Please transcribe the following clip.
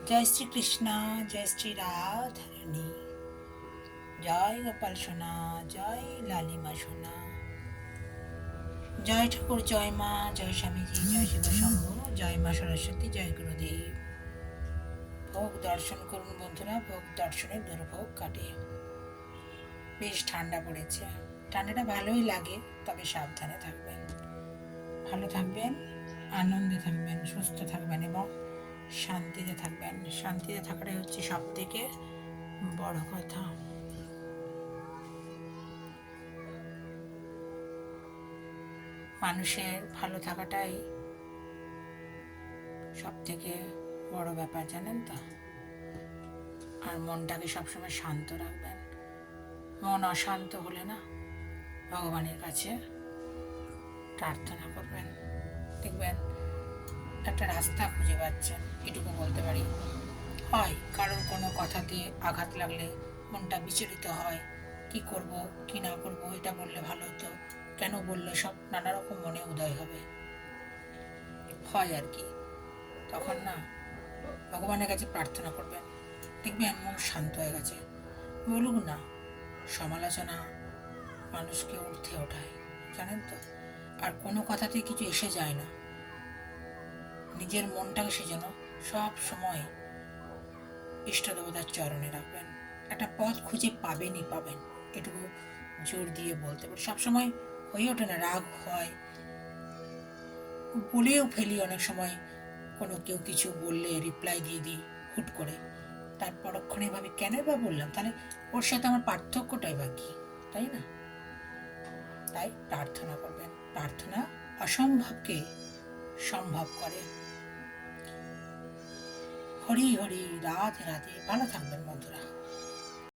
জয় শ্রীকৃষ্ণ, জয় শ্রী রাধারানী, জয় গোপাল সোনা, জয় লালিমা সোনা, জয় ঠাকুর, জয় মা, জয় স্বামীজি, জয় শিব শম্ভু, জয় মা সরস্বতী, জয় গুরুদেব। ভোগ দর্শন করুন বন্ধুরা, ভোগ দর্শনের দুর্ভোগ কাটে। বেশ ঠান্ডা পড়েছে, ঠান্ডাটা ভালোই লাগে, তবে সাবধানে থাকবেন, ভালো থাকবেন, আনন্দে থাকবেন, সুস্থ থাকবেন এবং শান্তিতে থাকবেন। শান্তিতে থাকাটাই হচ্ছে সব থেকে বড় কথা। মানুষের ভালো থাকাটাই সব থেকে বড় ব্যাপার, জানেন তো। আর মনটাকে সবসময় শান্ত রাখবেন। মন অশান্ত হলে না, ভগবানের কাছে প্রার্থনা করবেন, দেখবেন একটা রাস্তা খুঁজে পাচ্ছেন। এটুকু বলতে পারি। হয় কারোর কোনো কথাতে আঘাত লাগলে মনটা বিচলিত হয়, কি করব কি না করব, এটা বললে ভালো হতো, কেন বললে, সব নানা রকম মনে উদয় হবে, হয় আর কি। তখন না ভগবানের কাছে প্রার্থনা করবেন, দেখবেন মন শান্ত হয়ে গেছে। বলুক না, সমালোচনা মানুষকে ঊর্ধ্বে ওঠায়, জানেন তো। আর কোনো কথাতে কিছু এসে যায় না। নিজের মনটাকে সেজন্য সব সময় ইষ্ট দেবতার চরণে রাখবেন। একটা পথ খুঁজে পাবেনই পাবেন, এটুকু জোর দিয়ে বলতে পারি। সবসময় হয়ে ওঠে না, রাগ হয়, বলেও ফেলি অনেক সময়। কোনো কেউ কিছু বললে রিপ্লাই দিয়ে দিই হুট করে, তার পরক্ষণে ভাবি কেন বা বললাম, তাহলে ওর সাথে আমার পার্থক্যটাই বা কি, তাই না? তাই প্রার্থনা করবেন, প্রার্থনা অসম্ভবকে সম্ভব করে। হরি হরি, রাধে রাধে, ভালো থাকবেন বন্ধুরা।